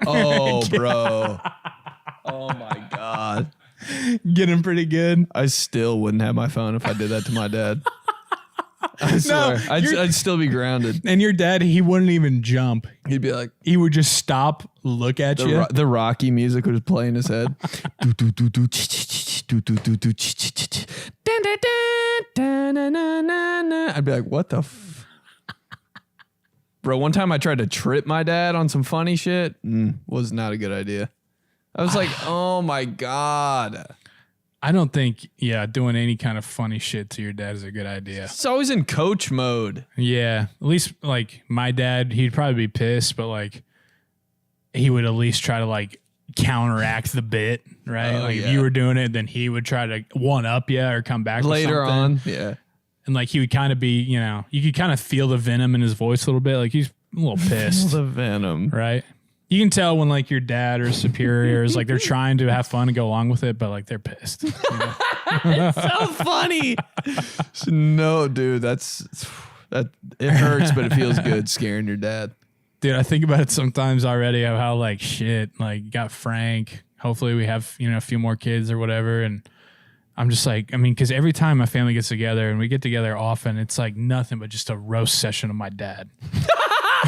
Oh, bro. Oh my God. get him pretty good. I still wouldn't have my phone if I did that to my dad. I swear. I'd still be grounded. And your dad, he wouldn't even jump. He'd be like, He would just stop, look at you. the Rocky music would just play in his head. I'd be like, what the Bro, one time I tried to trip my dad on some funny shit. Was not a good idea. I was like, oh my God. I don't think, doing any kind of funny shit to your dad is a good idea. It's always in coach mode. Yeah. At least like my dad, he'd probably be pissed, but like he would at least try to like counteract the bit, right? Oh, like yeah. if you were doing it, then he would try to one up you or come back Later with something. on. Yeah. And like he would kind of be, you could kind of feel the venom in his voice a little bit. Like he's a little pissed, The venom. right? You can tell when like your dad or superiors, like they're trying to have fun and go along with it, but like they're pissed. So funny. No, dude, that it hurts, but it feels good scaring your dad. Dude, I think about it sometimes already of how like shit, like you got Frank. Hopefully we have, a few more kids or whatever. And I'm just like, because every time my family gets together and we get together often, it's like nothing but just a roast session of my dad.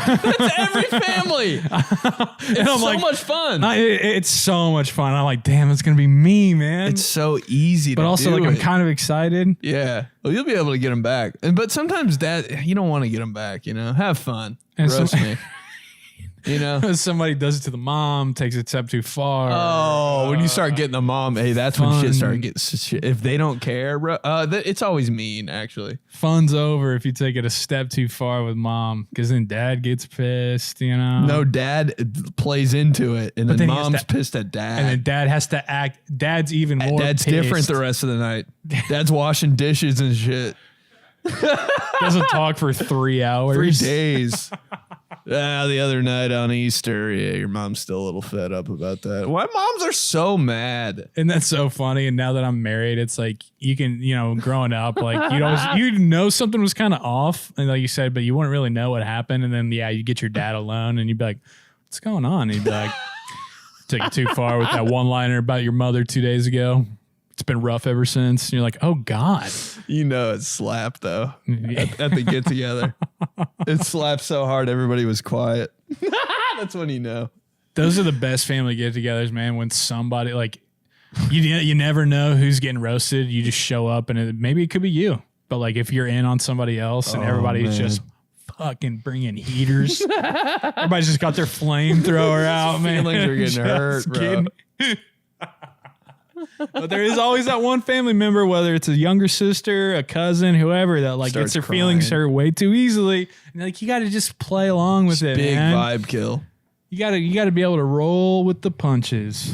That's every family. It's I'm so like, much fun. It's so much fun. I'm like, damn, it's going to be me, man. It's so easy but to also do like I'm it. kind of excited. Yeah. Well, you'll be able to get them back. But sometimes that you don't want to get them back, Have fun. And Roast me. You know? Somebody does it to the mom, takes it a step too far. Oh, when you start getting the mom, hey, that's when shit Fun. starts getting. If they don't care, bro, it's always mean. Actually, Fun's over if you take it a step too far with mom, because then dad gets pissed. You know. no, dad plays into it, and But then then he has mom's to- pissed at dad. And then dad has to act. Dad's even more. Dad's pissed. different the rest of the night. Dad's washing dishes and shit. Doesn't talk for 3 hours. 3 days. The other night on Easter, your mom's still a little fed up about that. Why moms are so mad? And that's so funny. And now that I'm married, it's like you can, growing up, like you know something was kind of off, and like you said, but you wouldn't really know what happened. And then you get your dad alone, and you'd be like, "What's going on?" And he'd be like, "Took it too far with that one-liner about your mother 2 days ago. It's been rough ever since." And you're like, "Oh God." It slapped though at the get together. It slapped so hard everybody was quiet. That's when you know. Those are the best family get-togethers, man. When somebody like you never know who's getting roasted. You just show up, and maybe it could be you. But like if you're in on somebody else, and everybody's just fucking bringing heaters, everybody's just got their flamethrower out, man. Feelings are getting hurt, bro. But there is always that one family member, whether it's a younger sister, a cousin, whoever, that like Starts gets their feelings crying. hurt way too easily. And like you got to just play along with it, Big man. vibe kill. You got to be able to roll with the punches.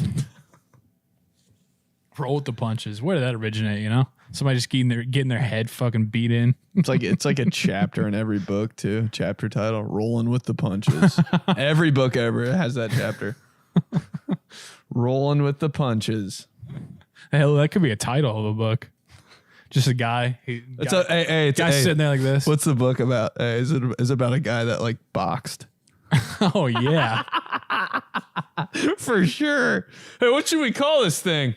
Roll with the punches. Where did that originate? Somebody just getting their head fucking beat in. It's like a chapter in every book too. Chapter title: Rolling with the Punches. Every book ever has that chapter. Rolling with the punches. Hell, that could be a title of a book. Just a guy. It's Sitting there like this. What's the book about? Is it about a guy that like boxed? Oh yeah. For sure. Hey, what should we call this thing?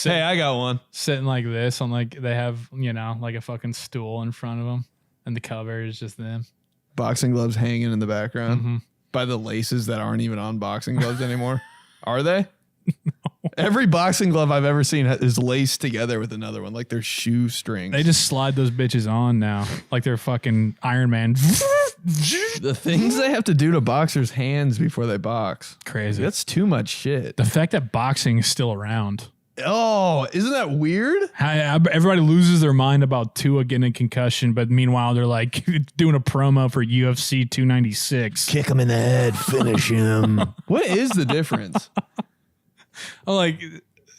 Hey, I got one. Sitting like this on like they have like a fucking stool in front of them, and the cover is just them. Boxing gloves hanging in the background by the laces that aren't even on boxing gloves anymore. Are they? No. Every boxing glove I've ever seen is laced together with another one, like they're shoestrings. They just slide those bitches on now, like they're fucking Iron Man. The things they have to do to boxers' hands before they box. Crazy. That's too much shit. The fact that boxing is still around. Oh, isn't that weird? Everybody loses their mind about Tua getting a concussion, but meanwhile they're like doing a promo for UFC 296. Kick him in the head, finish him. What is the difference? I'm like,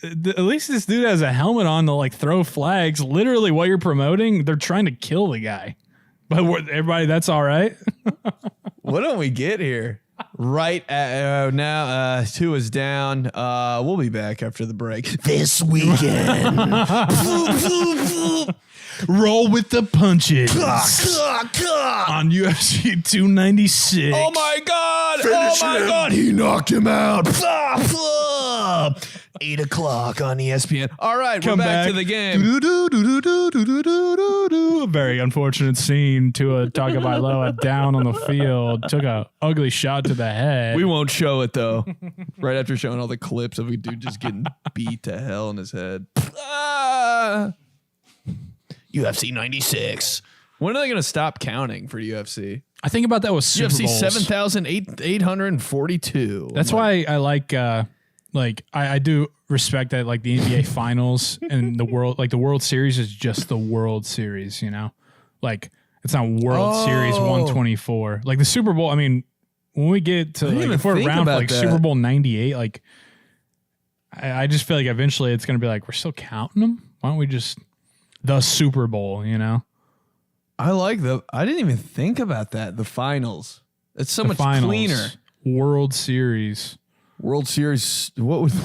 at least this dude has a helmet on to like throw flags. Literally, what you're promoting, they're trying to kill the guy. But everybody, that's all right. What don't we get here? Right at now, two is down. We'll be back after the break. This weekend, Roll with the punches on UFC 296. oh my god! God! He knocked him out. 8 o'clock on ESPN. All right, Come we're back back to the game. A very unfortunate scene. Tua Tagovailoa down on the field. Took a ugly shot to the head. We won't show it though. Right after showing all the clips of a dude just getting beat to hell in his head. UFC 96. When are they going to stop counting for UFC? I think about that with Super UFC Bowls. 7,842. That's why I like I do respect that like the NBA finals and the World Series is just the World Series, like it's not World Series 124. Like the Super Bowl. I mean, when we get to didn't like, even if we're think around for about like that. Super Bowl 98, like I just feel like eventually it's going to be like, we're still counting them. Why don't we just the Super Bowl, I like I didn't even think about that. The finals. It's so The much finals, cleaner. World Series, World Series. What was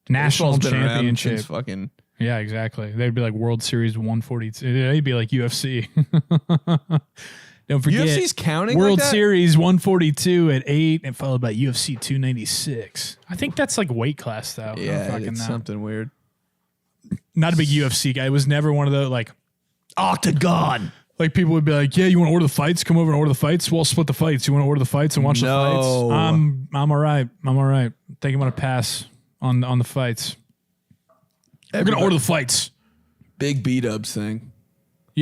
National baseball's been around Championship. since fucking. Yeah, exactly. They'd be like World Series 142. They'd be like UFC. Don't forget. UFC's counting World like that? Series 142 at 8 and followed by UFC 296. I think that's like weight class though. I don't Yeah, fucking it's know. something weird. Not a big UFC guy. It was never one of the like Octagon. like people would be like, yeah, you want to order the fights? Come over and order the fights. We'll split the fights. You want to order the fights and watch the fights? No. I'm all right. I'm all right. I think I'm gonna pass on the fights. We're gonna order the fights. Big beat ups thing.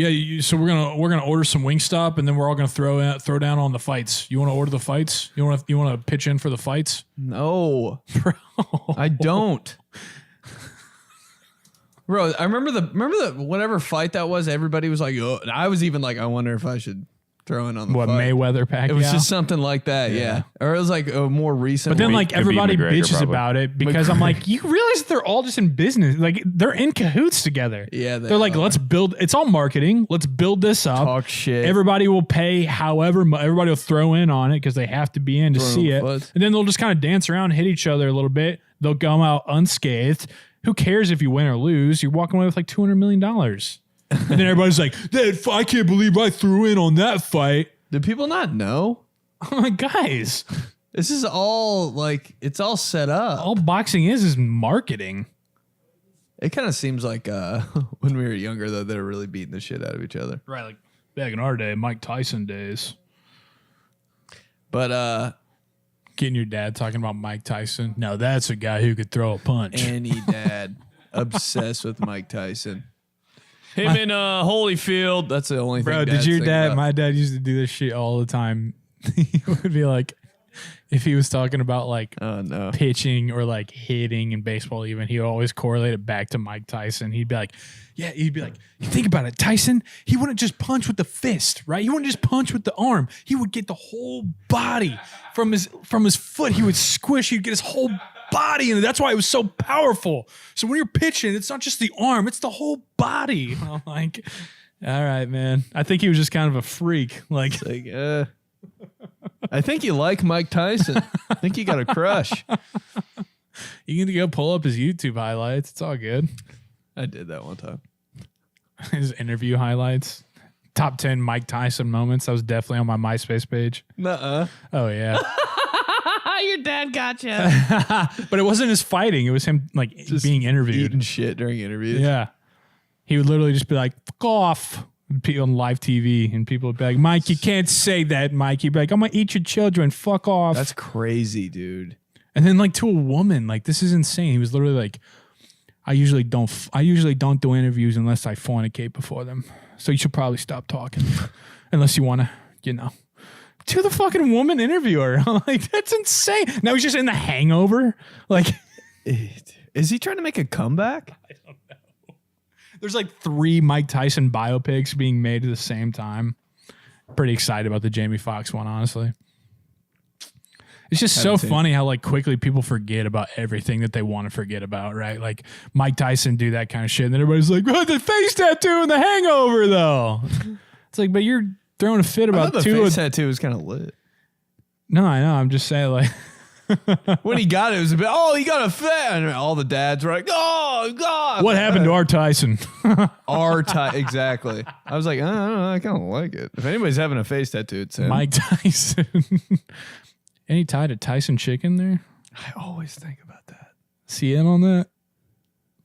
Yeah, so we're gonna order some Wingstop, and then we're all gonna throw down on the fights. You want to order the fights? You want to pitch in for the fights? No, Bro. I don't. Bro, I remember the whatever fight that was. Everybody was like, "Oh," and I was even like, "I wonder if I should throw in on the What, fight." Mayweather Pacquiao? It was just something like that, yeah. Or it was like a more recent. But then, one. like, Could be everybody McGregor, bitches probably. about it because I'm like, you realize they're all just in business. Like, they're in cahoots together. Yeah, they're like, are. let's build. It's all marketing. Let's build this up. Talk shit. Everybody will pay however. Everybody will throw in on it because they have to be in to Throw see in it. fuzz. And then they'll just kind of dance around, hit each other a little bit. They'll come out unscathed. Who cares if you win or lose? You're walking away with like $200 million. And then everybody's like, I can't believe I threw in on that fight. Do people not know? I'm like, guys, This is all like it's all set up. all boxing is marketing. It kind of seems like when we were younger though, they were really beating the shit out of each other. Right, like back in our day, Mike Tyson days. But Getting your dad talking about Mike Tyson. No, that's a guy who could throw a punch. any dad obsessed with Mike Tyson. Him in Holyfield. That's the only thing. Bro, did dads your think dad? about. My dad used to do this shit all the time. He would be like, if he was talking about like Oh no. pitching or like hitting in baseball, even he would always correlate it back to Mike Tyson. He'd be like, you think about it, Tyson. He wouldn't just punch with the fist, right? He wouldn't just punch with the arm. He would get the whole body from his foot. He would squish. He'd get his whole body, and that's why it was so powerful. So when you're pitching, it's not just the arm; it's the whole body. I'm like, all right, man. I think he was just kind of a freak, like. Like, I think you like Mike Tyson. I think you got a crush. You can go pull up his YouTube highlights. It's all good. I did that one time. His interview highlights. Top 10 Mike Tyson moments. That was definitely on my MySpace page. Nuh-uh. Oh, yeah. Your dad got you. But it wasn't his fighting. It was him like being interviewed. Eating shit during interviews. Yeah. He would literally just be like, fuck off on live TV. And people would be like, Mike, you can't say that, Mike. He'd be like, I'm going to eat your children. Fuck off. That's crazy, dude. And then like to a woman, like this is insane. He was literally like, I usually don't do interviews unless I fornicate before them. So you should probably stop talking unless you want to, to the fucking woman interviewer. I'm like, that's insane. Now he's just in The Hangover. Like, Is he trying to make a comeback? there's like 3 Mike Tyson biopics being made at the same time. Pretty excited about the Jamie Foxx one, honestly. It's just so funny how like quickly people forget about everything that they want to forget about, right? Like Mike Tyson do that kind of shit, and then everybody's like, "Oh, the face tattoo in The Hangover, though." It's like, but you're throwing a fit I about thought the 2. face tattoo was kind of lit. No, I know. I'm just saying, like, When he got it was a bit, oh, he got a fat. And all the dads were like, oh, God. what happened to our Tyson? Exactly. I was like, I don't know. I kind of like it. If anybody's having a face tattoo, it's him. Mike Tyson. Any tie to Tyson Chicken there? I always think about that. See in on that?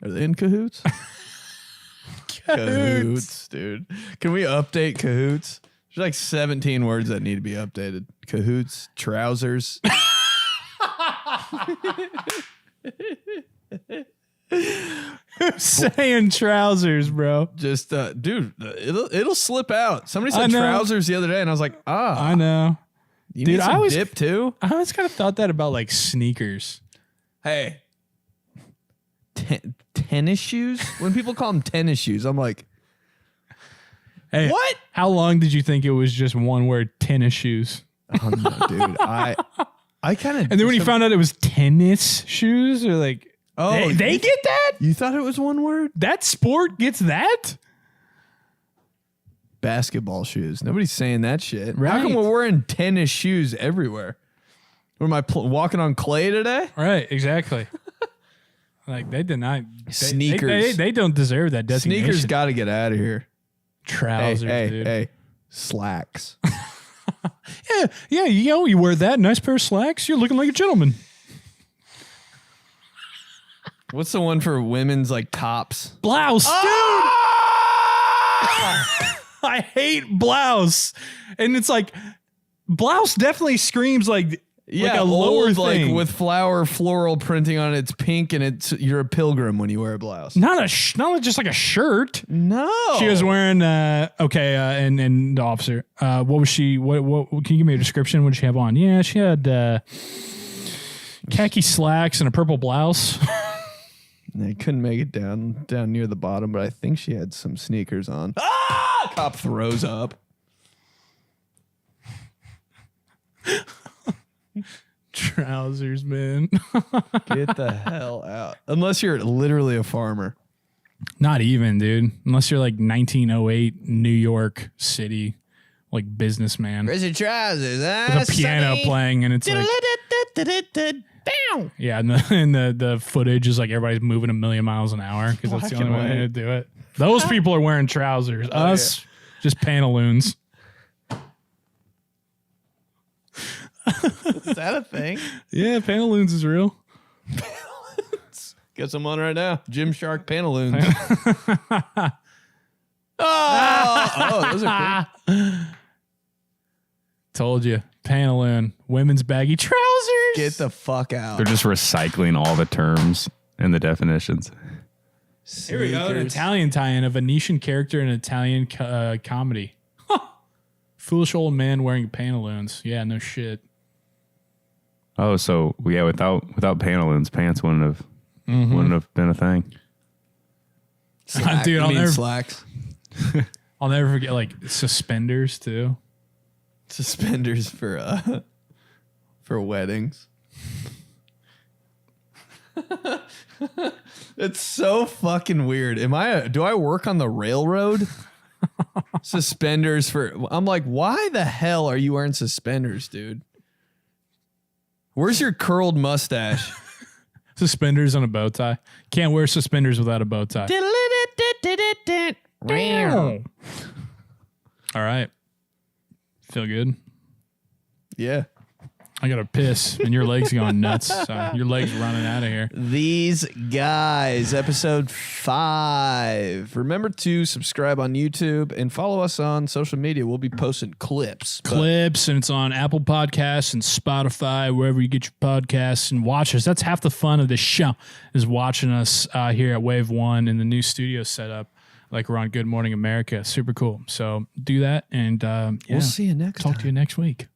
Are they in cahoots? Cahoots, dude. Can we update cahoots? There's like 17 words that need to be updated. Cahoots, trousers. Saying trousers, bro. Just, dude, it'll slip out. Somebody I said know. trousers the other day, and I was like, I know. you Dude, need some I was- dip too? I always kind of thought that about like sneakers. Hey, tennis shoes? When people call them tennis shoes, I'm like, Hey, what? How long did you think it was just one word, tennis shoes? Oh, no, dude. I kind of. And then when you found out it was tennis shoes, or like, they get that? You thought it was one word? That sport gets that? Basketball shoes. Nobody's saying that shit. How Right. come we're wearing tennis shoes everywhere? Were am I walking on clay today? Right, exactly. Like they deny Sneakers. They don't deserve that designation. Sneakers got to get out of here. Trousers, hey, dude. hey, slacks. Yeah, you wear that nice pair of slacks. You're looking like a gentleman. What's the one for women's like tops? Blouse, dude. I hate blouse, and it's like blouse definitely screams like Yeah, a lower old, thing. like with floral printing on it. It's pink, and you're a pilgrim when you wear a blouse. Not just like a shirt. No, She was wearing and the officer. What was she? What? Can you give me a description? What did she have on? Yeah, she had khaki slacks and a purple blouse. I couldn't make it down near the bottom, but I think she had some sneakers on. Ah! Cop throws up. Trousers, man. Get the hell out. Unless you're literally a farmer. Not even, dude. Unless you're like 1908 New York City, like businessman with Where's your trousers? a piano playing, and it's like, yeah, and the footage is like everybody's moving a million miles an hour because that's the Black only and way white. to do it. Those people are wearing trousers. Us, just pantaloons. Is that a thing? Yeah, pantaloons is real. Guess I'm on right now. Gymshark pantaloons. oh, those are cool. Told you, pantaloon, women's baggy trousers. Get the fuck out. They're just recycling all the terms and the definitions. Here we go. An Italian tie-in, a Venetian character in an Italian comedy. Foolish old man wearing pantaloons. Yeah, no shit. Oh, so yeah, without pantaloons, pants wouldn't have been a thing. Dude, slacks. I'll never forget like suspenders too. Suspenders for weddings. It's so fucking weird. Do I work on the railroad? Suspenders I'm like, why the hell are you wearing suspenders, dude? Where's your curled mustache? Suspenders on a bow tie. Can't wear suspenders without a bow tie. All right. Feel good? Yeah. I got to piss and your legs going nuts. So your legs running out of here. These guys, episode 5. Remember to subscribe on YouTube and follow us on social media. We'll be posting clips. And it's on Apple Podcasts and Spotify, wherever you get your podcasts, and watch us. That's half the fun of this show, is watching us here at Wave 1 in the new studio setup, like we're on Good Morning America. Super cool. So do that, and We'll see you next time. Talk to you next week.